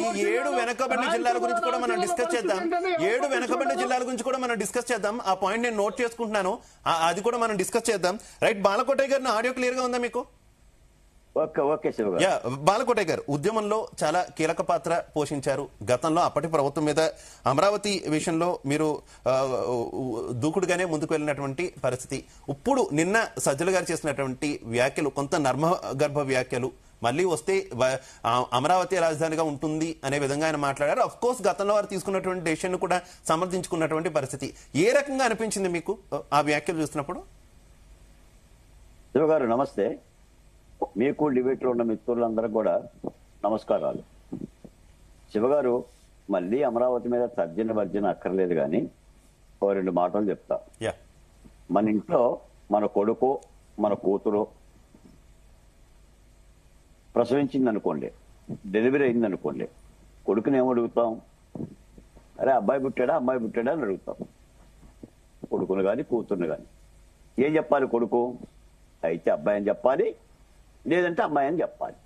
ఈ 7 వెనకబడిన జిల్లాల గురించి కూడా మనం డిస్కస్ చేద్దాం. 7 వెనకబడిన జిల్లాల గురించి కూడా మనం డిస్కస్ చేద్దాం. ఆ పాయింట్ నేను నోట్ చేసుకుంటున్నాను, అది కూడా మనం డిస్కస్ చేద్దాం. రైట్, బాలకోటయ్య గారిని ఆడియో క్లియర్ గా ఉందా మీకు? బాలకోటయ్య గారు ఉద్యమంలో చాలా కీలక పాత్ర పోషించారు. గతంలో అప్పటి ప్రభుత్వం మీద అమరావతి విషయంలో మీరు దూకుడుగానే ముందుకు వెళ్ళినటువంటి పరిస్థితి. ఇప్పుడు నిన్న సజ్జల గారు చేసినటువంటి వ్యాఖ్యలు కొంత నర్మగర్భ వ్యాఖ్యలు, మళ్ళీ వస్తే అమరావతి రాజధానిగా ఉంటుంది అనే విధంగా ఆయన మాట్లాడారు. అఫ్ కోర్స్ గతంలో వారు తీసుకున్నటువంటి డెసిషన్ కూడా సమర్థించుకున్నటువంటి పరిస్థితి. ఏ రకంగా అనిపించింది మీకు ఆ వ్యాఖ్యలు చూసినప్పుడు? శివ గారు నమస్తే. మీకు డిబేట్లో ఉన్న మిత్రులందరూ కూడా నమస్కారాలు. శివగారు, మళ్ళీ అమరావతి మీద తర్జన అక్కర్లేదు, కానీ ఓ 2 మాటలు చెప్తా. మన ఇంట్లో మన కొడుకు మన కూతురు ప్రసవించింది అనుకోండి, డెలివరీ అయింది అనుకోండి, కొడుకుని ఏమడుగుతాం? అరే అబ్బాయి పుట్టాడా అమ్మాయి పుట్టాడా అని అడుగుతాం. కొడుకును కానీ కూతుర్ని కానీ ఏం చెప్పాలి? కొడుకు అయితే అబ్బాయి అని చెప్పాలి, లేదంటే అమ్మాయి అని చెప్పాలి.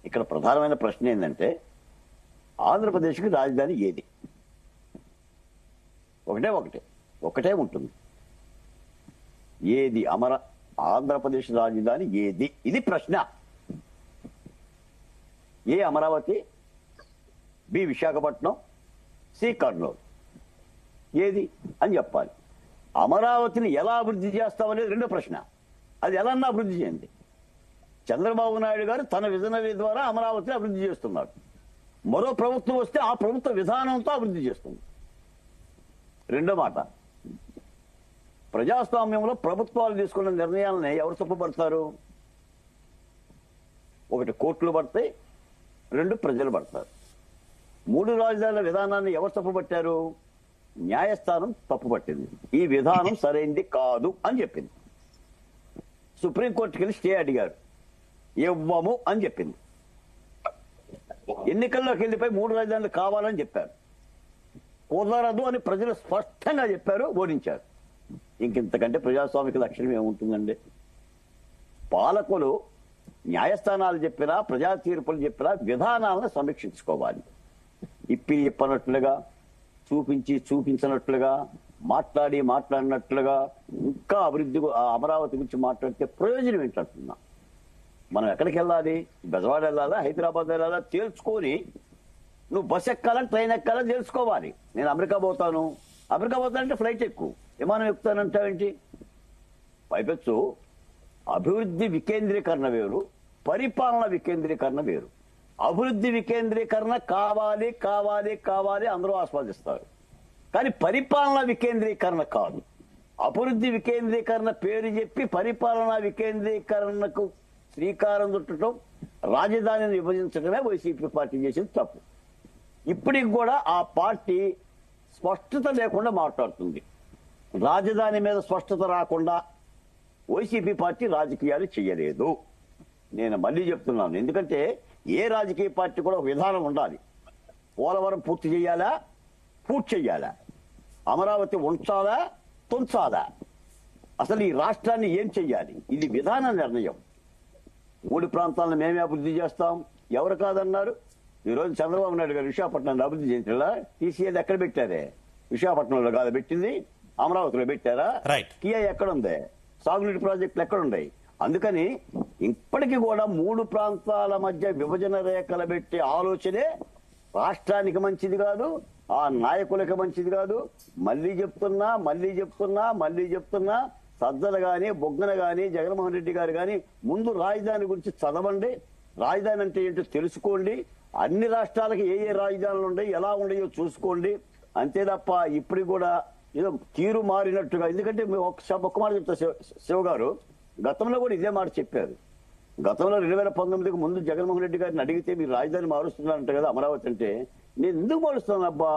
ఇక్కడ ప్రధానమైన ప్రశ్న ఏంటంటే, ఆంధ్రప్రదేశ్కి రాజధాని ఏది? ఒకటే ఉంటుంది. ఏది ఆంధ్రప్రదేశ్ రాజధాని ఏది? ఇది ప్రశ్న. ఏ అమరావతి, బి విశాఖపట్నం, సి కర్నూలు, ఏది అని చెప్పాలి. అమరావతిని ఎలా అభివృద్ధి చేస్తామనేది రెండో ప్రశ్న. అది ఎలా అభివృద్ధి చేయండి. చంద్రబాబు నాయుడు గారు తన విజనరీ ద్వారా అమరావతిని అభివృద్ధి చేస్తున్నారు. మరో ప్రభుత్వం వస్తే ఆ ప్రభుత్వ విధానంతో అభివృద్ధి చేస్తుంది. రెండో మాట, ప్రజాస్వామ్యంలో ప్రభుత్వాలు తీసుకున్న నిర్ణయాలని ఎవరు తప్పుపడతారు? 1 కోర్టులు పడతాయి, 2 ప్రజలు పడతారు. 3 రాజధానుల విధానాన్ని ఎవరు తప్పుపట్టారు? న్యాయస్థానం తప్పుపట్టింది. ఈ విధానం సరైంది కాదు అని చెప్పింది. సుప్రీంకోర్టుకి వెళ్ళి స్టే అడిగారు, ఇవ్వము అని చెప్పింది. ఎన్నికల్లోకి వెళ్ళిపోయి 3 రాజధానులు కావాలని చెప్పారు, కుదరదు అని ప్రజలు స్పష్టంగా చెప్పారు, ఓడించారు. ఇంకింతకంటే ప్రజాస్వామిక లక్షణం ఏముంటుందండి? పాలకులు న్యాయస్థానాలు చెప్పినా ప్రజా తీర్పులు చెప్పినా విధానాలను సమీక్షించుకోవాలి. ఇప్పనట్లుగా, చూపించినట్లుగా, మాట్లాడినట్లుగా ఇంకా అమరావతి గురించి మాట్లాడితే ప్రయోజనం ఏంటంటున్నా? మనం ఎక్కడికి వెళ్ళాలి? బెజవాడ వెళ్ళాలా, హైదరాబాద్ వెళ్ళాలా తేల్చుకొని, నువ్వు బస్ ఎక్కాలని ట్రైన్ ఎక్కాలని తెలుసుకోవాలి. నేను అమెరికా పోతానంటే ఫ్లైట్ ఎక్కువ, విమానం ఎక్కుతానంటావేంటి? పైపెచ్చు అభివృద్ధి వికేంద్రీకరణ వేరు, పరిపాలన వికేంద్రీకరణ వేరు. అభివృద్ధి వికేంద్రీకరణ కావాలి అందరూ ఆస్వాదిస్తారు, కానీ పరిపాలన వికేంద్రీకరణ కాదు. అభివృద్ధి వికేంద్రీకరణ పేరు చెప్పి పరిపాలనా వికేంద్రీకరణకు శ్రీకారం చుట్టడం, రాజధానిని విభజించడమే వైసీపీ పార్టీ చేసింది తప్పు. ఇప్పటికి కూడా ఆ పార్టీ స్పష్టత లేకుండా మాట్లాడుతుంది. రాజధాని మీద స్పష్టత రాకుండా వైసీపీ పార్టీ రాజకీయాలు చేయలేదు. నేను మళ్ళీ చెప్తున్నాను, ఎందుకంటే ఏ రాజకీయ పార్టీ కూడా ఒక విధానం ఉండాలి. పోలవరం పూర్తి చేయాలా, అమరావతి ఉంచాలా, తుంచాలా, అసలు ఈ రాష్ట్రాన్ని ఏం చెయ్యాలి, ఇది విధాన నిర్ణయం. 3 ప్రాంతాలను మేమే అభివృద్ధి చేస్తాం, ఎవరు కాదన్నారు? ఈరోజు చంద్రబాబు నాయుడు గారు విశాఖపట్నాన్ని అభివృద్ధి చేయించాలా? తీసేది ఎక్కడ పెట్టారే? విశాఖపట్నంలో కాదు పెట్టింది, అమరావతిలో పెట్టారా? కియా ఎక్కడుంది? సాగునీటి ప్రాజెక్టులు ఎక్కడున్నాయి? అందుకని ఇప్పటికీ కూడా 3 ప్రాంతాల మధ్య విభజన రేఖలు పెట్టే ఆలోచనే రాష్ట్రానికి మంచిది కాదు, ఆ నాయకులకు మంచిది కాదు. మళ్ళీ చెప్తున్నా సజ్జలు గాని, బొగ్గన గాని, జగన్మోహన్ రెడ్డి గారు గాని ముందు రాజధాని గురించి చదవండి, రాజధాని అంటే ఏంటో తెలుసుకోండి, అన్ని రాష్ట్రాలకి ఏ రాజధానులు ఉన్నాయి, ఎలా ఉన్నాయో చూసుకోండి. అంతే తప్ప ఇప్పుడు కూడా ఏదో తీరు మారినట్టుగా. ఎందుకంటే ఒక్క మాట చెప్తా శివ గారు, గతంలో కూడా ఇదే మాట చెప్పారు. గతంలో 2019కి ముందు జగన్మోహన్ రెడ్డి గారిని అడిగితే మీరు రాజధాని మారుస్తున్నారంట కదా అమరావతి అంటే, నేను ఎందుకు మారుస్తాను అబ్బా,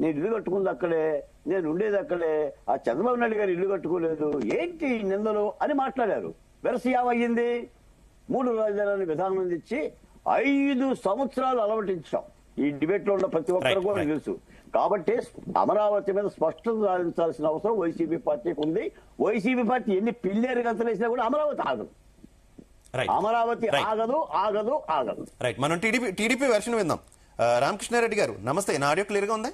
నేను ఇల్లు కట్టుకుంది అక్కడే, నేను ఉండేది అక్కడే, ఆ చంద్రబాబు నాయుడు గారు ఇల్లు కట్టుకోలేదు, ఏంటి నిందలు అని మాట్లాడారు. వెరసీయమయ్యింది. 3 రాజధానుల విధానం తెచ్చి 5 సంవత్సరాలు అలవటించాం. ఈ డిబేట్ లో ఉన్న ప్రతి ఒక్కరు కూడా తెలుసు. కాబట్టి అమరావతి మీద స్పష్టత సాధించాల్సిన అవసరం వైసీపీ పార్టీకి ఉంది. వైసీపీ పార్టీ ఎన్ని పిల్లేరు గంతలేసినా కూడా అమరావతి ఆగదు. Right. అమరావతి Right. ఆగదు ఆగదు ఆగదు. రైట్, మనం టీడీపీ వెర్షన్ విందాం. రామకృష్ణారెడ్డి గారు నమస్తే, నా ఆడియో క్లియర్ గా ఉందా?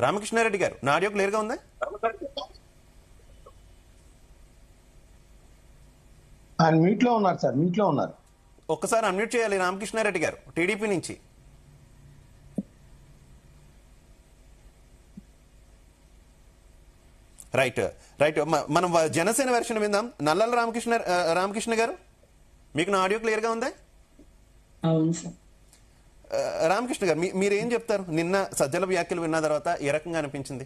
రామకృష్ణారెడ్డి గారు, నా ఆడియో క్లియర్ గా ఉందా? ఆయన మీట్ లో ఉన్నారు సార్, మీట్ లో ఉన్నారు. ఒక్కసారి అన్మ్యూట్ చేయాలి రామకృష్ణారెడ్డి గారు టీడీపీ నుంచి. రైట్ రైట్, మనం జనసేన వెర్షన్ విందాం. నల్లల రామకృష్ణ గారు, మీకు నా ఆడియో క్లియర్ గా ఉందా? అవును సార్. రామకృష్ణ గారు, మీరేం చెప్తారు? నిన్న సజ్జల వ్యాఖ్యలు విన్న తర్వాత ఏ రకంగా అనిపించింది?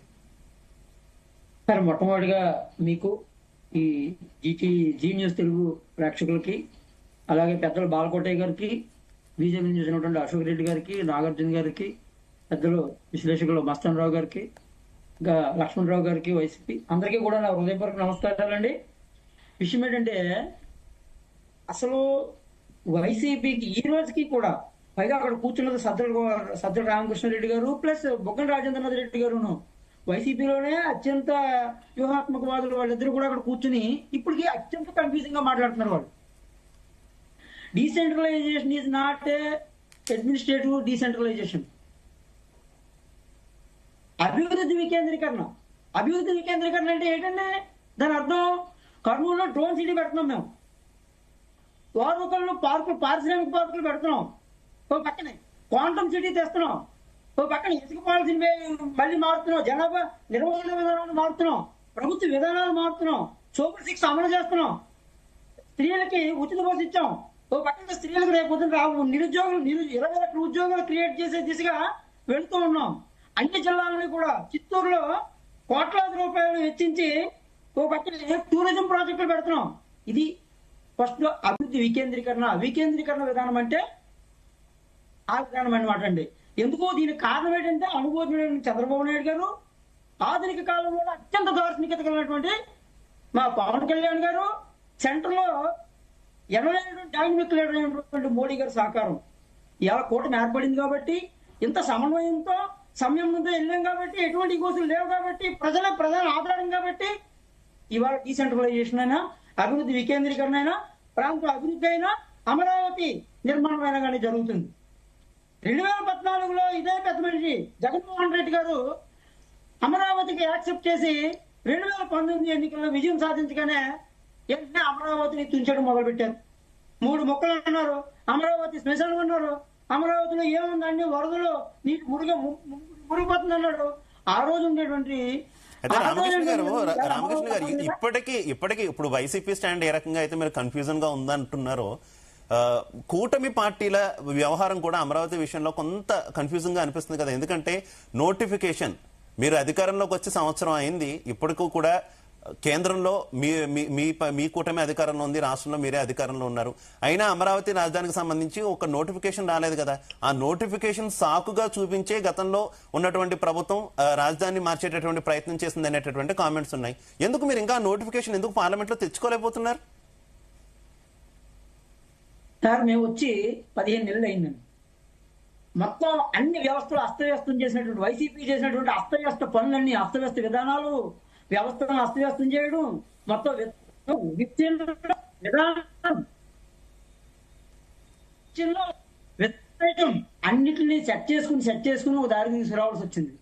సార్, మొట్టమొదటిగా మీకు ఈ జీ న్యూస్ తెలుగు ప్రేక్షకులకి, అలాగే పెద్దలు బాలకోటయ్య గారికి, బీజేపీ నుంచి వచ్చినటువంటి అశోక్ రెడ్డి గారికి, నాగార్జున గారికి, పెద్దలు విశ్లేషకులు మస్తాన్ రావు గారికి, ఇంకా లక్ష్మణరావు గారికి, వైసీపీ అందరికీ కూడా నా హృదయపూర్వక నమస్కారాలండి. విషయం ఏంటంటే, అసలు వైసీపీకి ఈ రోజుకి కూడా, పైగా అక్కడ కూర్చున్నది సజ్జల రామకృష్ణారెడ్డి గారు ప్లస్ బొగ్గన రాజేంద్రనాథ్ రెడ్డి గారును, వైసీపీలోనే అత్యంత వ్యూహాత్మకవాదులు వాళ్ళిద్దరు కూడా అక్కడ కూర్చుని ఇప్పటికీ అత్యంత కన్ఫ్యూజింగ్ గా మాట్లాడుతున్నారు. వాళ్ళు decentralisation is not administrative decentralisation. అభివృద్ధి వికేంద్రీకరణ. అభివృద్ధి వికేంద్రీకరణ అంటే ఏంటంటే దాని అర్థం, కర్నూలులో డ్రోన్ సిటీ పెడుతున్నాం మేము, వారుకల్లో పారిశ్రామిక పార్కులు పెడుతున్నాం, ఓ పక్కనే క్వాంటమ్ సిటీ తెస్తున్నాం, ఓ పక్కన ఇసుక పాలసీని మళ్ళీ మారుతున్నాం, జనాభా నిర్వహణ విధానాలు మారుతున్నాం, ప్రభుత్వ విధానాలు మారుతున్నాం, సూపర్ 6 అమలు చేస్తున్నాం, స్త్రీలకి ఉచిత బస్సు ఇచ్చాం, ఓ పక్కన స్త్రీలకు రేపు పొద్దున నిరుద్యోగులు 20 లక్షల ఉద్యోగాలు క్రియేట్ చేసే దిశగా వెళుతూ ఉన్నాం. అన్ని జిల్లాలని కూడా చిత్తూరులో కోట్లాది రూపాయలు వెచ్చించి ఓ పక్కన టూరిజం ప్రాజెక్టులు పెడుతున్నాం. ఇది ఫస్ట్ అభివృద్ధి వికేంద్రీకరణ. వికేంద్రీకరణ విధానం అంటే ఆ విధానం అన్నమాట అండి. ఎందుకు దీనికి కారణం ఏంటంటే, అనుభవజ్ఞుడైన చంద్రబాబు నాయుడు గారు, ఆధునిక కాలంలో అత్యంత దార్శనికత కలిగినటువంటి మా పవన్ కళ్యాణ్ గారు, సెంటర్ లో 80 డైనమిక్ లీడర్ అయినటువంటి మోడీ గారి సహకారం, ఇలా కూటమి ఏర్పడింది కాబట్టి, ఇంత సమన్వయంతో సంయమనంతో వెళ్ళాం కాబట్టి, ఎటువంటి గోసులు లేవు కాబట్టి, ప్రజల ప్రధాన ఆధారం కాబట్టి ఇవాళ డీసెంట్రలైజేషన్ అయినా, అభివృద్ధి వికేంద్రీకరణ అయినా, ప్రాంత అభివృద్ధి అయినా, అమరావతి నిర్మాణం అయినా కానీ జరుగుతుంది. 2014లో ఇదే పెద్ద మనిషి జగన్మోహన్ రెడ్డి గారు అమరావతికి యాక్సెప్ట్ చేసి 2019 ఎన్నికల్లో విజయం సాధించగానే వెంటనే అమరావతిని తుంచడం మొదలుపెట్టారు. 3 మొక్కలు అన్నారు, అమరావతి శ్మశానం అన్నారు, అమరావతిలో ఏముందండి వరదలు నీటి మురిగిపోతుంది అన్నాడు. ఆ రోజు ఉండేటువంటి రామకృష్ణ గారు ఇప్పటికీ ఇప్పుడు వైసీపీ స్టాండ్ ఏ రకంగా అయితే మీరు కన్ఫ్యూజన్ గా ఉందంటున్నారో, కూటమి పార్టీల వ్యవహారం కూడా అమరావతి విషయంలో కొంత కన్ఫ్యూజింగ్ గా అనిపిస్తుంది కదా. ఎందుకంటే నోటిఫికేషన్, మీరు అధికారంలోకి వచ్చి సంవత్సరం అయింది, ఇప్పటికూ కూడా కేంద్రంలో మీ కూటమి అధికారంలో ఉంది, రాష్ట్రంలో మీరే అధికారంలో ఉన్నారు, అయినా అమరావతి రాజధానికి సంబంధించి ఒక నోటిఫికేషన్ రాలేదు కదా. ఆ నోటిఫికేషన్ సాకుగా చూపించే గతంలో ఉన్నటువంటి ప్రభుత్వం రాజధానిని మార్చేటటువంటి ప్రయత్నం చేసింది అనేటటువంటి కామెంట్స్ ఉన్నాయి. ఎందుకు మీరు ఇంకా నోటిఫికేషన్ ఎందుకు పార్లమెంట్ లో తెచ్చుకోలేకపోతున్నారు? సార్, మేము వచ్చి 15 నెలలు అయిందండి. మొత్తం అన్ని వ్యవస్థలు అస్తవ్యస్తం చేసినటువంటి వైసీపీ చేసినటువంటి అస్తవ్యస్త పనులన్నీ, అస్తవ్యస్త విధానాలు, వ్యవస్థలను అస్తవ్యస్తం చేయడం, మొత్తం అన్నిటిని సెట్ చేసుకుని ఒక దారి తీసుకురావాల్సి వచ్చింది.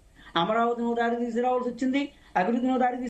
అమరావతిని ఒక దారి తీసుకురావాల్సి వచ్చింది, అభివృద్ధిని ఒక దారి